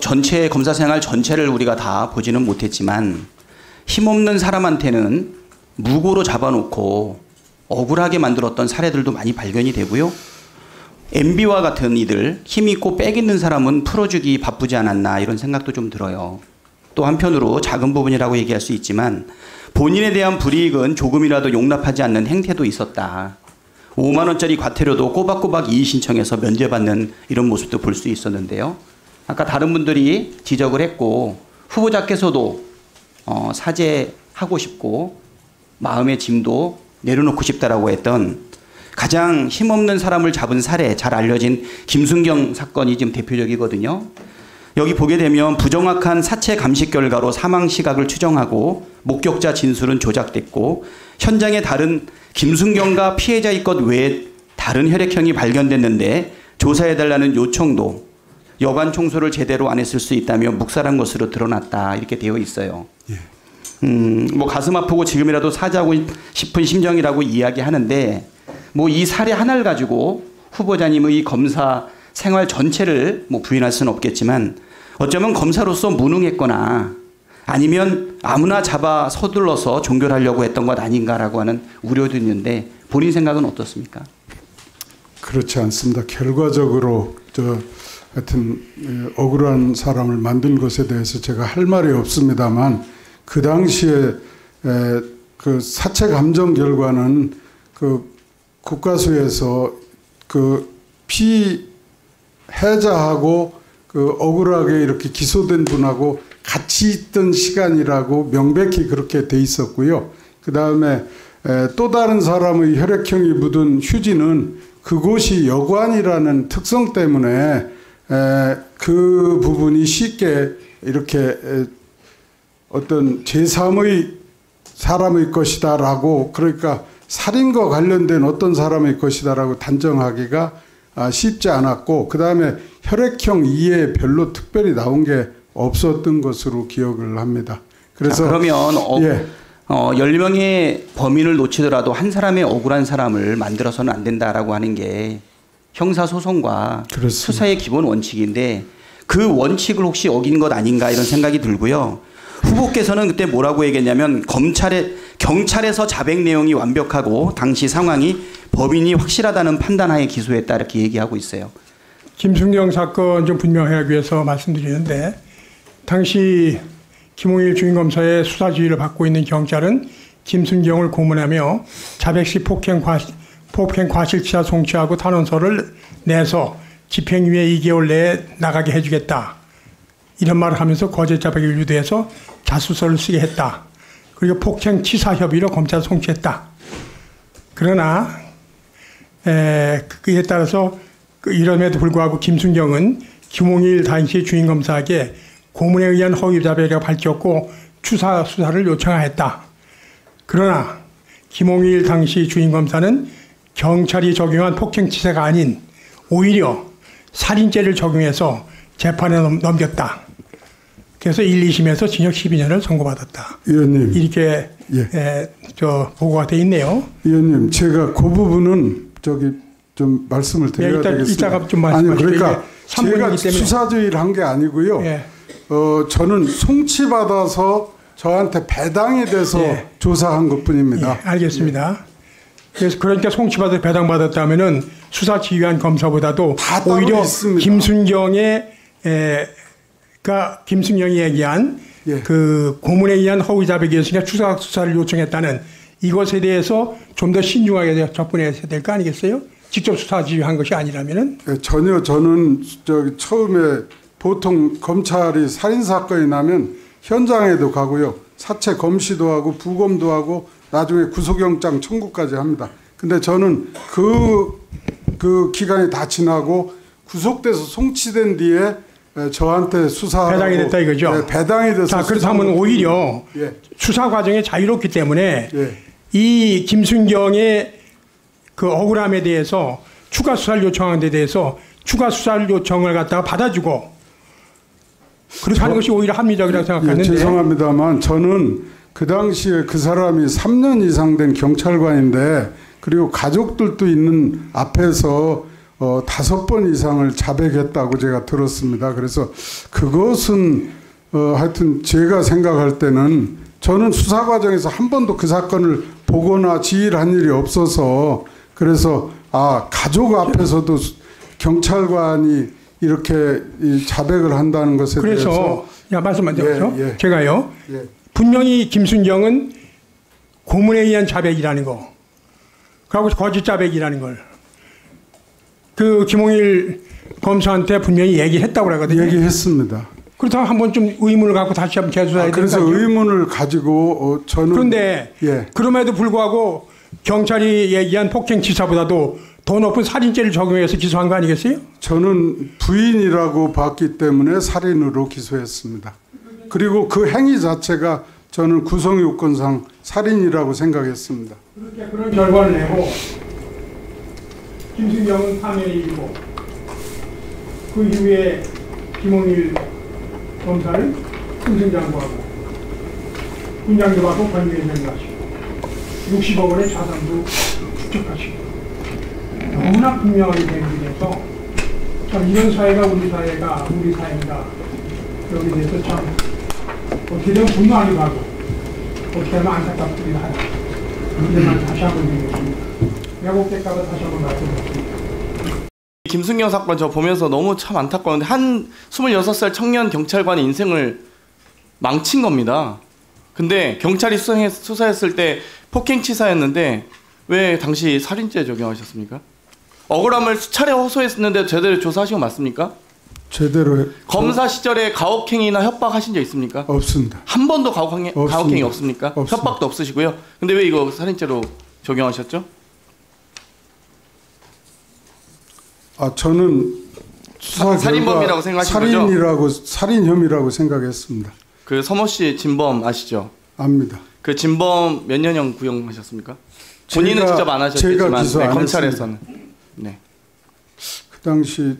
전체 검사 생활 전체를 우리가 다 보지는 못했지만 힘없는 사람한테는 무고로 잡아놓고 억울하게 만들었던 사례들도 많이 발견이 되고요. MB와 같은 이들 힘 있고 빽 있는 사람은 풀어주기 바쁘지 않았나 이런 생각도 좀 들어요. 또 한편으로 작은 부분이라고 얘기할 수 있지만 본인에 대한 불이익은 조금이라도 용납하지 않는 행태도 있었다. 5만 원짜리 과태료도 꼬박꼬박 이의 신청해서 면제받는 이런 모습도 볼 수 있었는데요. 아까 다른 분들이 지적을 했고 후보자께서도 사죄하고 싶고 마음의 짐도 내려놓고 싶다라고 했던 가장 힘없는 사람을 잡은 사례, 잘 알려진 김순경 사건이 지금 대표적이거든요. 여기 보게 되면 부정확한 사체 감식 결과로 사망 시각을 추정하고 목격자 진술은 조작됐고 현장에 다른 김순경과 피해자의 것 외에 다른 혈액형이 발견됐는데 조사해달라는 요청도 여관 청소를 제대로 안 했을 수 있다며 묵살한 것으로 드러났다 이렇게 되어 있어요. 예. 뭐 가슴 아프고 지금이라도 사죄하고 싶은 심정이라고 이야기하는데 뭐 이 사례 하나를 가지고 후보자님의 검사 생활 전체를 뭐 부인할 수는 없겠지만 어쩌면 검사로서 무능했거나 아니면 아무나 잡아 서둘러서 종결하려고 했던 것 아닌가라고 하는 우려도 있는데 본인 생각은 어떻습니까? 그렇지 않습니다. 결과적으로 하여튼 억울한 사람을 만든 것에 대해서 제가 할 말이 없습니다만 그 당시에 그 사체 감정 결과는 그 국가수에서 그 피해자하고 그 억울하게 이렇게 기소된 분하고 같이 있던 시간이라고 명백히 그렇게 돼 있었고요. 그 다음에 또 다른 사람의 혈액형이 묻은 휴지는 그곳이 여관이라는 특성 때문에 그 부분이 쉽게 이렇게 어떤 제3의 사람의 것이다라고 그러니까 살인과 관련된 어떤 사람의 것이다라고 단정하기가 쉽지 않았고 그 다음에 혈액형 이외에 별로 특별히 나온 게 없었던 것으로 기억을 합니다. 그래서 그러면 예. 10명의 범인을 놓치더라도 한 사람의 억울한 사람을 만들어서는 안 된다라고 하는 게 형사소송과 그렇습니다. 수사의 기본 원칙인데 그 원칙을 혹시 어긴 것 아닌가 이런 생각이 들고요. 후보께서는 그때 뭐라고 얘기했냐면 경찰에서 자백 내용이 완벽하고 당시 상황이 범인이 확실하다는 판단하에 기소했다 이렇게 얘기하고 있어요. 김순경 사건 좀 분명하기 위해서 말씀드리는데 당시 김홍일 주임검사의 수사 지휘를 받고 있는 경찰은 김순경을 고문하며 자백 시 폭행 과실치사 송치하고 탄원서를 내서 집행유예 2개월 내에 나가게 해주겠다. 이런 말을 하면서 거짓 자백을 유도해서 자수서를 쓰게 했다. 그리고 폭행치사 협의로 검찰에 송치했다. 그러나 그에 따라서 이럼에도 불구하고 김순경은 김홍일 당시 주임검사에게 고문에 의한 허위 자백이라고 밝혔고 추사 수사를 요청하였다. 그러나 김홍일 당시 주임검사는 경찰이 적용한 폭행치사가 아닌 오히려 살인죄를 적용해서 재판에 넘겼다. 그래서 1, 2심에서 징역 12년을 선고받았다. 의원님. 이렇게 예. 보고가 돼 있네요. 의원님, 제가 그 부분은 좀 말씀을 드려야 되겠습니다. 이따가 좀 말씀하시죠. 아니, 그러니까 제가 수사주의를 한 게 아니고요. 예. 저는 송치받아서 저한테 배당이 돼서 예. 조사한 것뿐입니다. 예, 알겠습니다. 그래서 그러니까 송치받아서 배당받았다면은 수사 지휘한 검사보다도 오히려 있습니다. 김순경이 얘기한 예. 그 고문에 의한 허위 자백이었으니까 추가 수사를 요청했다는 이것에 대해서 좀 더 신중하게 접근해야 될 거 아니겠어요? 직접 수사 지휘한 것이 아니라면은? 네, 전혀 저는 처음에 보통 검찰이 살인 사건이 나면 현장에도 가고요, 사체 검시도 하고 부검도 하고 나중에 구속영장 청구까지 합니다. 근데 저는 그 기간이 다 지나고 구속돼서 송치된 뒤에 저한테 수사하고 배당이 됐다 이거죠? 네, 배당이 돼서. 자, 그렇다면 오히려 예. 수사 과정이 자유롭기 때문에 예. 이 김순경의 그 억울함에 대해서 추가 수사를 요청한 데 대해서 추가 수사를 요청을 갖다가 받아주고 그렇게 하는 것이 오히려 합리적이라고 생각하는데. 예, 죄송합니다만 저는 그 당시에 그 사람이 3년 이상 된 경찰관인데 그리고 가족들도 있는 앞에서 5번 이상을 자백했다고 제가 들었습니다. 그래서 그것은 하여튼 제가 생각할 때는 저는 수사 과정에서 한 번도 그 사건을 보거나 지휘한 일이 없어서 그래서 가족 앞에서도 경찰관이 이렇게 이 자백을 한다는 것에 대해서 그래서 말씀만 드렸죠. 예. 제가요. 예. 분명히 김순경은 고문에 의한 자백이라는 거, 그리고 거짓 자백이라는 걸 그 김홍일 검사한테 분명히 얘기했다고 그러거든요. 얘기했습니다. 그렇다고 한번 좀 의문을 갖고 다시 한번 재수해야 되니까. 그래서 의문을 가지고 저는 그런데 그럼에도 불구하고 경찰이 얘기한 폭행치사보다도 더 높은 살인죄를 적용해서 기소한 거 아니겠어요? 저는 부인이라고 봤기 때문에 살인으로 기소했습니다. 그리고 그 행위 자체가 저는 구성요건상 살인이라고 생각했습니다. 그렇게 그런 결과를 내고 김순경은 파면에 이르고 그 이후에 김홍일 검사를 승승장구하고 군장교하고 관계에 면하시고 60억 원의 자산도 축적하시고 너무나 분명하게 대응해서 참 이런 사회가 우리 사회입니다. 여기에 대해서 참 어떻게 되면 분노하기도 하고 어떻게 하면 안타깝기도 하다. 그런데만 다시 한번 드리겠습니다. 왜곡될까봐 다시 한번 말씀드립니다. 김순경 사건 저 보면서 너무 참 안타까운데 한 26살 청년 경찰관의 인생을 망친 겁니다. 근데 경찰이 수사했을 때 폭행치사였는데 왜 당시 살인죄 적용하셨습니까? 억울함을 수차례 호소했는데 제대로 조사하신 거 맞습니까? 제대로 검사 시절에 가혹행위나 협박하신 적 있습니까? 없습니다. 한 번도 가혹행위 없습니까? 없습니다. 협박도 없으시고요. 근데 왜 이거 살인죄로 적용하셨죠? 저는 수사 살인범이라고 생각하신 거죠? 살인 혐의라고 생각했습니다. 그 서모 씨 진범 아시죠? 압니다. 그 진범 몇 년형 구형하셨습니까? 본인은 직접 안 하셨겠지만 검찰에서는. 네. 그 당시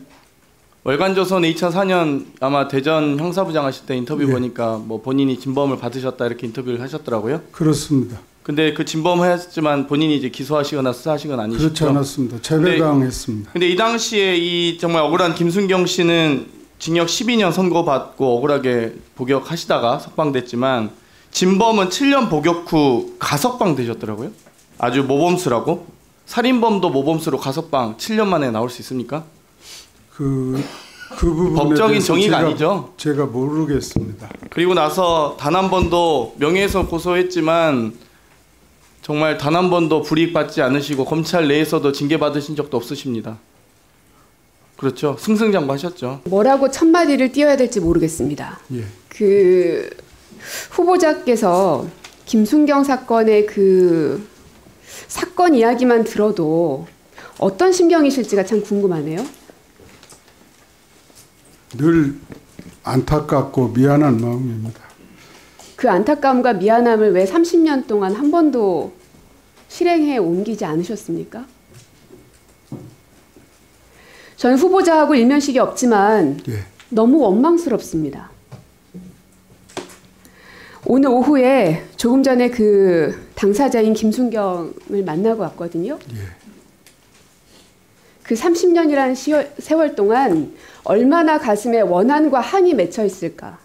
월간조선에 2004년 아마 대전 형사부장 하실 때 인터뷰 보니까 뭐 본인이 진범을 받으셨다 이렇게 인터뷰를 하셨더라고요. 그렇습니다. 근데 그 진범을 했지만 본인이 이제 기소하시거나 수사하신 건 아니시죠? 그렇지 않았습니다. 재배당했습니다. 근데 이 당시에 이 정말 억울한 김순경 씨는 징역 12년 선고받고 억울하게 복역하시다가 석방됐지만 진범은 7년 복역 후 가석방 되셨더라고요. 아주 모범수라고. 살인범도 모범수로 가석방 7년 만에 나올 수 있습니까? 그 부분에 법적인 정의가 아니죠. 제가 모르겠습니다. 그리고 나서 단 한 번도 명예훼손 고소했지만 정말 단 한 번도 불이익받지 않으시고 검찰 내에서도 징계받으신 적도 없으십니다. 그렇죠. 승승장구하셨죠. 뭐라고 첫마디를 띄워야 될지 모르겠습니다. 예. 그 후보자께서 김순경 사건의 그 사건 이야기만 들어도 어떤 심경이실지가 참 궁금하네요. 늘 안타깝고 미안한 마음입니다. 그 안타까움과 미안함을 왜 30년 동안 한 번도 실행해 옮기지 않으셨습니까? 저는 후보자하고 일면식이 없지만 너무 원망스럽습니다. 오늘 오후에 조금 전에 그 당사자인 김순경을 만나고 왔거든요. 그 30년이라는 세월 동안 얼마나 가슴에 원한과 한이 맺혀 있을까.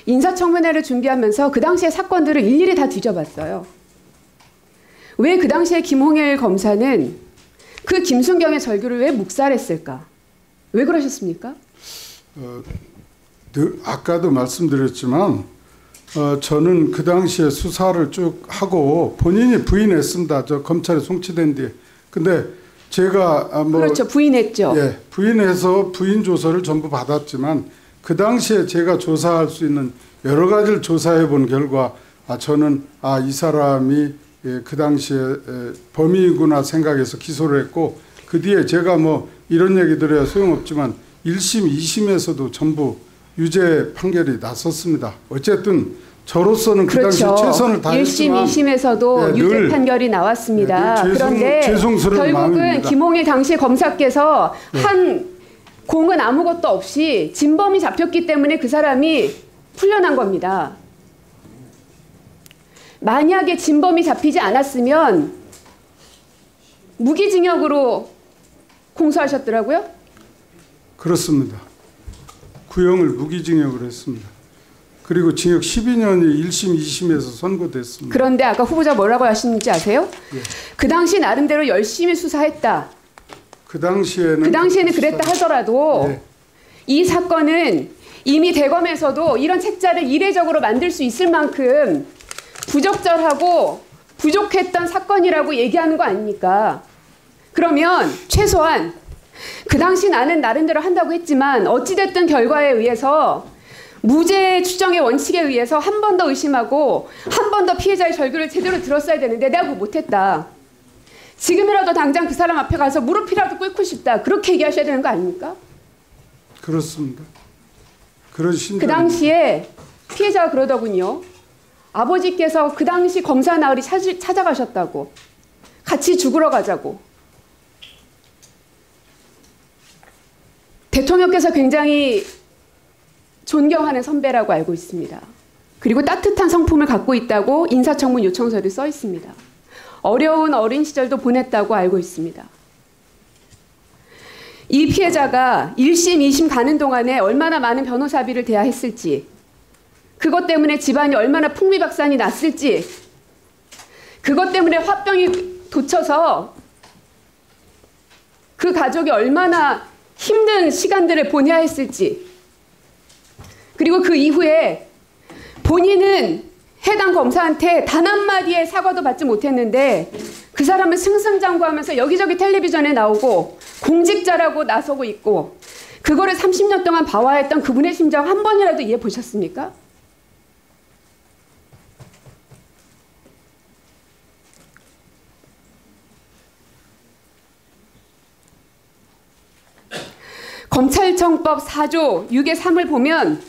인사청문회를 준비하면서 그 당시의 사건들을 일일이 다 뒤져봤어요. 왜 그 당시에 김홍일 검사는 그 김순경의 절규를 왜 묵살했을까? 왜 그러셨습니까? 아까도 말씀드렸지만 저는 그 당시에 수사를 쭉 하고 본인이 부인했습니다. 저 검찰에 송치된 뒤에. 근데 제가 그렇죠. 부인했죠. 예, 부인해서 부인 조서를 전부 받았지만 그 당시에 제가 조사할 수 있는 여러 가지를 조사해 본 결과 저는 이 사람이 그 당시에 범인이구나 생각해서 기소를 했고 그 뒤에 제가 뭐 이런 얘기 드려야 소용없지만 1심, 2심에서도 전부 유죄 판결이 났었습니다. 어쨌든 저로서는 그 당시에 최선을 다했지만 1심, 2심에서도 유죄 판결이 나왔습니다. 그런데 결국은 마음입니다. 김홍일 당시 검사께서 한 공은 아무것도 없이 진범이 잡혔기 때문에 그 사람이 풀려난 겁니다. 만약에 진범이 잡히지 않았으면 무기징역으로 공소하셨더라고요. 그렇습니다. 구형을 무기징역을 했습니다. 그리고 징역 12년이 1심, 2심에서 선고됐습니다. 그런데 아까 후보자 뭐라고 하시는지 아세요? 예. 그 당시 나름대로 열심히 수사했다. 그 당시에는 그랬다 하더라도 예. 이 사건은 이미 대검에서도 이런 책자를 이례적으로 만들 수 있을 만큼 부적절하고 부족했던 사건이라고 얘기하는 거 아닙니까? 그러면 최소한 그 당시 나는 나름대로 한다고 했지만 어찌됐든 결과에 의해서 무죄 추정의 원칙에 의해서 한 번 더 의심하고 한 번 더 피해자의 절규를 제대로 들었어야 되는데 내가 그거 못했다. 지금이라도 당장 그 사람 앞에 가서 무릎이라도 꿇고 싶다. 그렇게 얘기하셔야 되는 거 아닙니까? 그렇습니다. 그런 심정. 그 당시에 피해자가 그러더군요. 아버지께서 그 당시 검사 나으리 찾아가셨다고. 같이 죽으러 가자고. 대통령께서 굉장히 존경하는 선배라고 알고 있습니다. 그리고 따뜻한 성품을 갖고 있다고 인사청문 요청서에도 써 있습니다. 어려운 어린 시절도 보냈다고 알고 있습니다. 이 피해자가 1심, 2심 가는 동안에 얼마나 많은 변호사비를 대야 했을지, 그것 때문에 집안이 얼마나 풍비박산이 났을지, 그것 때문에 화병이 돋쳐서 그 가족이 얼마나 힘든 시간들을 보내야 했을지, 그리고 그 이후에 본인은 해당 검사한테 단 한마디의 사과도 받지 못했는데 그 사람은 승승장구하면서 여기저기 텔레비전에 나오고 공직자라고 나서고 있고, 그거를 30년 동안 봐와했던 그분의 심정 한 번이라도 이해해 보셨습니까? 검찰청법 4조 6의 3을 보면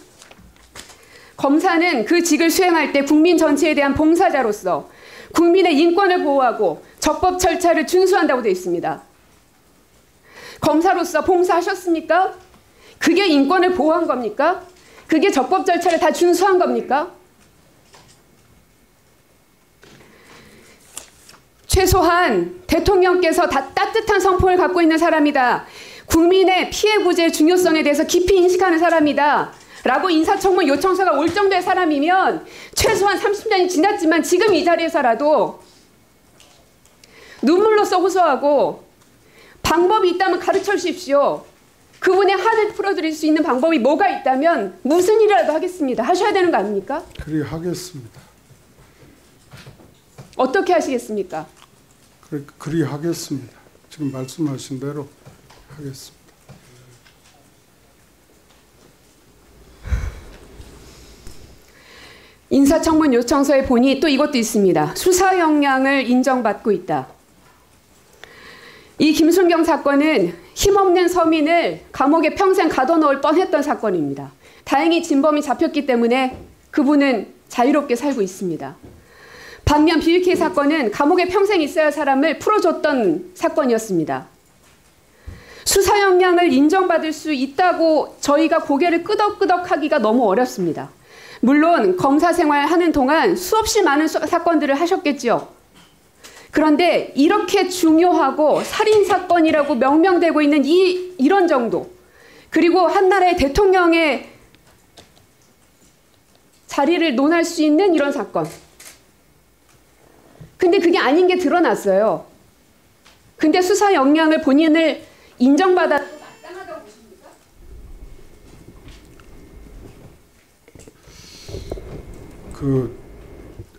검사는 그 직을 수행할 때 국민 전체에 대한 봉사자로서 국민의 인권을 보호하고 적법 절차를 준수한다고 되어 있습니다. 검사로서 봉사하셨습니까? 그게 인권을 보호한 겁니까? 그게 적법 절차를 다 준수한 겁니까? 최소한 대통령께서 다 따뜻한 성품을 갖고 있는 사람이다. 국민의 피해 구제의 중요성에 대해서 깊이 인식하는 사람이다. 라고 인사청문 요청서가 올 정도의 사람이면 최소한 30년이 지났지만 지금 이 자리에서라도 눈물로써 호소하고 방법이 있다면 가르쳐 주십시오. 그분의 한을 풀어드릴 수 있는 방법이 뭐가 있다면 무슨 일이라도 하겠습니다. 하셔야 되는 거 아닙니까? 그리 하겠습니다. 어떻게 하시겠습니까? 그리 하겠습니다. 지금 말씀하신 대로 하겠습니다. 인사청문 요청서에 보니 또 이것도 있습니다. 수사 역량을 인정받고 있다. 이 김순경 사건은 힘없는 서민을 감옥에 평생 가둬놓을 뻔했던 사건입니다. 다행히 진범이 잡혔기 때문에 그분은 자유롭게 살고 있습니다. 반면 BBK 사건은 감옥에 평생 있어야 할 사람을 풀어줬던 사건이었습니다. 수사 역량을 인정받을 수 있다고 저희가 고개를 끄덕끄덕 하기가 너무 어렵습니다. 물론 검사 생활하는 동안 수없이 많은 사건들을 하셨겠지요. 그런데 이렇게 중요하고 살인사건이라고 명명되고 있는 이런 정도, 그리고 한 나라의 대통령의 자리를 논할 수 있는 이런 사건. 근데 그게 아닌 게 드러났어요. 근데 수사 역량을 본인을 인정받아 마땅하다고 보십니까?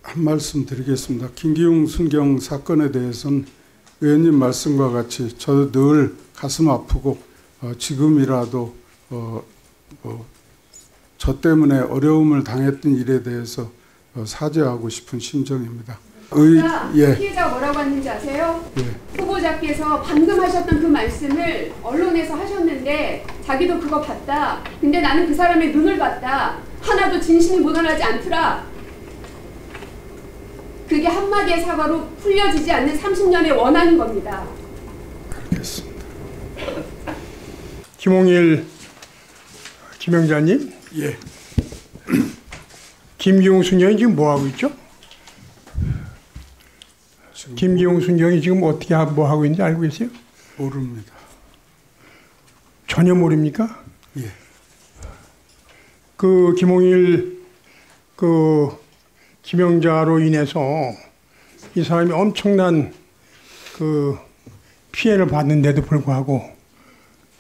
한 말씀 드리겠습니다. 김기웅 순경 사건에 대해서는 의원님 말씀과 같이 저도 늘 가슴 아프고 지금이라도 저 때문에 어려움을 당했던 일에 대해서 사죄하고 싶은 심정입니다. 피해자가 뭐라고 했는지 아세요? 예. 후보자께서 방금 하셨던 그 말씀을 언론에서 하셨는데 자기도 그거 봤다. 근데 나는 그 사람의 눈을 봤다. 하나도 진심이 묻어나지 않더라. 그게 한마디의 사과로 풀려지지 않는 30년의 원한인 겁니다. 알겠습니다. 김홍일 김영자님. 예. 김기웅 순경이 지금 뭐 하고 있죠? 김기웅 순경이 지금 어떻게 뭐 하고 있는지 알고 계세요? 모릅니다. 전혀 모릅니까? 예. 그 김홍일 그 김영자로 인해서 이 사람이 엄청난 그 피해를 받는데도 불구하고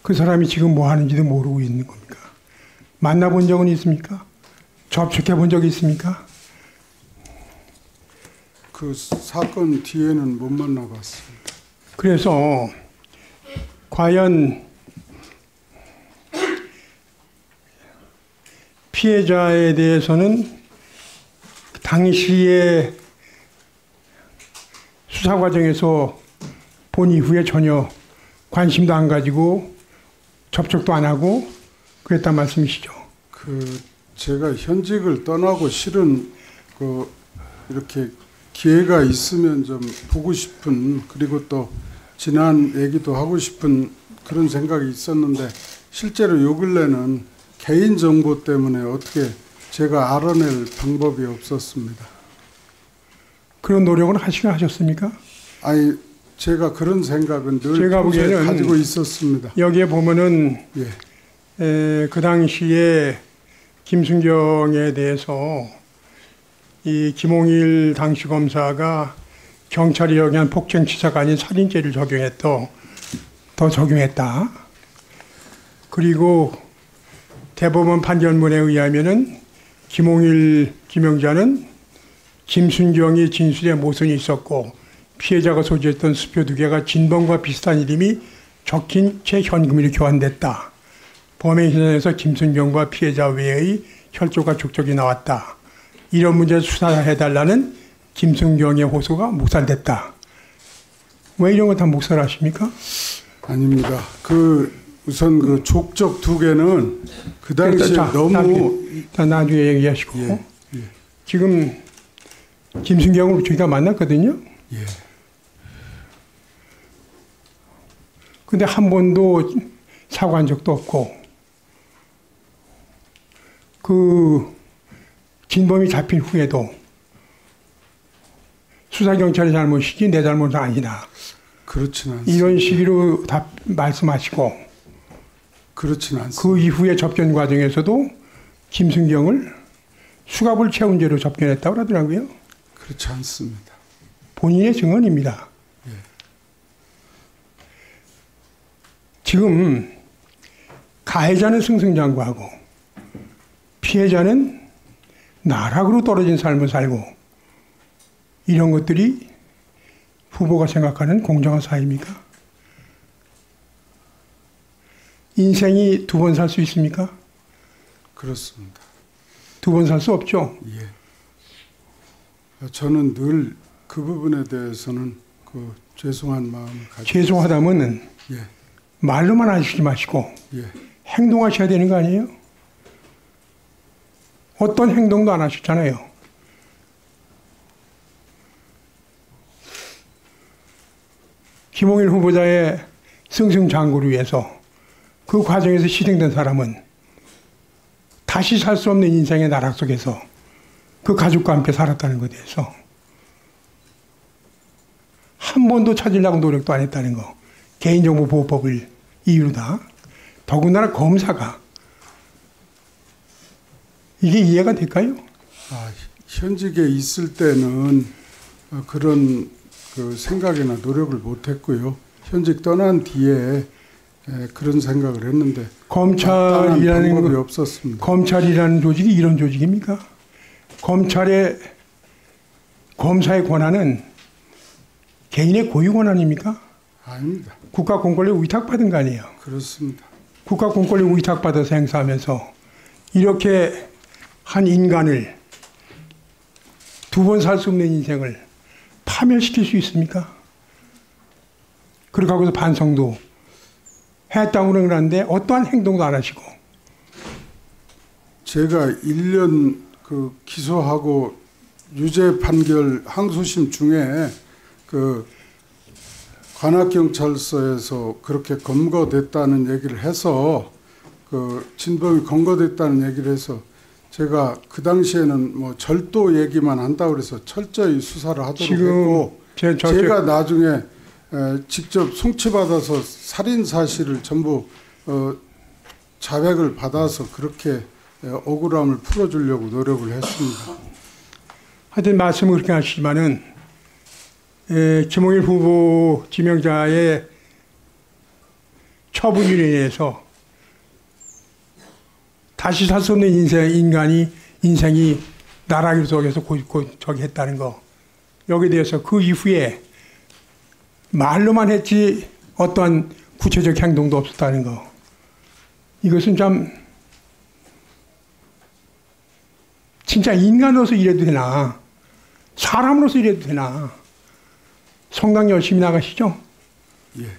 그 사람이 지금 뭐 하는지도 모르고 있는 겁니까? 만나본 적은 있습니까? 접촉해 본 적이 있습니까? 그 사건 뒤에는 못 만나봤습니다. 그래서 과연 피해자에 대해서는 당시에 수사 과정에서 본 이후에 전혀 관심도 안 가지고 접촉도 안 하고 그랬단 말씀이시죠? 제가 현직을 떠나고 실은 이렇게 기회가 있으면 좀 보고 싶은, 그리고 또 지난 얘기도 하고 싶은 그런 생각이 있었는데, 실제로 요 근래는 개인정보 때문에 어떻게 제가 알아낼 방법이 없었습니다. 그런 노력은 하셨습니까? 아니, 제가 그런 생각은 늘 제가 보기에는 가지고 있었습니다. 여기에 보면은 그 당시에 김순경에 대해서 이 김홍일 당시 검사가 경찰이 여기한 폭행치사가 아닌 살인죄를 더 적용했다. 그리고 대법원 판결문에 의하면은 김홍일, 김영자는 김순경이 진술에 모순이 있었고 피해자가 소지했던 수표 2개가 진범과 비슷한 이름이 적힌 채 현금으로 교환됐다. 범행 현장에서 김순경과 피해자 외의 혈조가 족적이 나왔다. 이런 문제를 수사해달라는 김순경의 호소가 묵살됐다. 왜 이런 걸 다 묵살하십니까? 아닙니다. 우선 그 족적 2개는 그 당시에 너무 나중에 얘기하시고 지금 김순경을 저희가 만났거든요. 예. 근데 한 번도 사과한 적도 없고 진범이 잡힌 후에도 수사경찰의 잘못이지 내 잘못은 아니다. 그렇지는 않습니다. 이런 식으로 다 말씀하시고 그렇지는 않습니다. 그 이후의 접견 과정에서도 김순경을 수갑을 채운 죄로 접견했다고 그러더라고요. 그렇지 않습니다. 본인의 증언입니다. 예. 지금 가해자는 승승장구하고 피해자는 나락으로 떨어진 삶을 살고 이런 것들이 후보가 생각하는 공정한 사회입니까? 인생이 2번 살 수 있습니까? 그렇습니다. 2번 살 수 없죠? 예. 저는 늘 그 부분에 대해서는 죄송한 마음을 가지고 죄송하다면은 말로만 하시지 마시고 행동하셔야 되는 거 아니에요? 어떤 행동도 안 하셨잖아요. 김홍일 후보자의 승승장구를 위해서 그 과정에서 희생된 사람은 다시 살 수 없는 인생의 나락 속에서 그 가족과 함께 살았다는 것에 대해서 한 번도 찾으려고 노력도 안 했다는 거. 개인정보보호법을 이유로 다. 더군다나 검사가 이게 이해가 될까요? 현직에 있을 때는 그런 생각이나 노력을 못했고요. 현직 떠난 뒤에 그런 생각을 했는데 검찰이라는 방법이 없었습니다. 검찰이라는 조직이 이런 조직입니까? 검사의 권한은 개인의 고유 권한입니까? 아닙니다. 국가 공권력 위탁받은 거 아니에요? 그렇습니다. 국가 공권력 위탁받아서 행사하면서 이렇게 한 인간을 2번 살 수 없는 인생을 파멸시킬 수 있습니까? 그렇게 하고서 반성도 했다고 그러는데 어떠한 행동도 안 하시고. 제가 1년 기소하고 유죄 판결 항소심 중에 관악경찰서에서 그렇게 검거됐다는 얘기를 해서 진범이 검거됐다는 얘기를 해서 제가 그 당시에는 뭐 절도 얘기만 한다고 그래서 철저히 수사를 하도록 했고 제가 나중에 직접 송치받아서 살인 사실을 전부 자백을 받아서 그렇게 억울함을 풀어주려고 노력을 했습니다. 하여튼 말씀을 그렇게 하시지만은 김홍일 후보 지명자의 처분으로 인해서 다시 살 수 없는 인생이 나라기 속에서 저기 했다는 거, 여기에 대해서 그 이후에 말로만 했지 어떠한 구체적 행동도 없었다는 거, 이것은 참 진짜 인간으로서 이래도 되나, 사람으로서 이래도 되나. 성당 열심히 나가시죠? 예.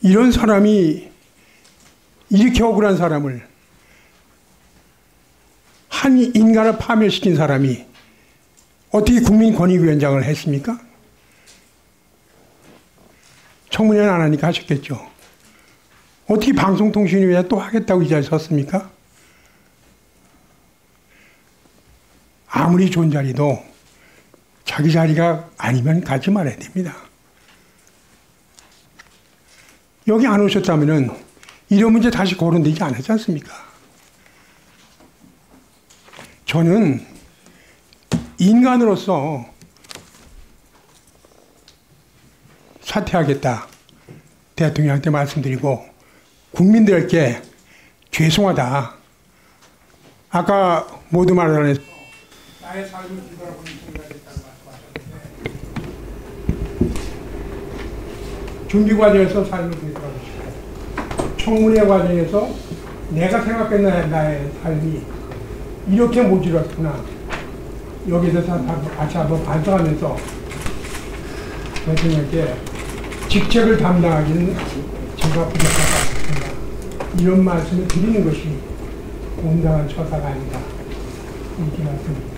이런 사람이, 이렇게 억울한 사람을, 한 인간을 파멸시킨 사람이 어떻게 국민권익위원장을 했습니까? 청문회는 안 하니까 하셨겠죠. 어떻게 방송통신위원회 또 하겠다고 이 자리에 섰습니까? 아무리 좋은 자리도 자기 자리가 아니면 가지 말아야 됩니다. 여기 안 오셨다면은 이런 문제 다시 거론되지 않았지 않습니까? 저는 인간으로서 사퇴하겠다, 대통령한테 말씀드리고 국민들께 죄송하다. 아까 모두 말하는 나의 삶을 뒤돌아보는 순간이 있다고 말씀하셨는데, 준비 과정에서 삶을 뒤돌아보시고 청문회 과정에서 내가 생각했던 나의 삶이 이렇게 모질었구나, 여기에 대해서 다시 한번 반성하면서 대통령께 직책을 담당하기는 제가 부족할 것 같습니다. 이런 말씀을 드리는 것이 온당한 처사가 아니다, 이렇게 말씀드립니다.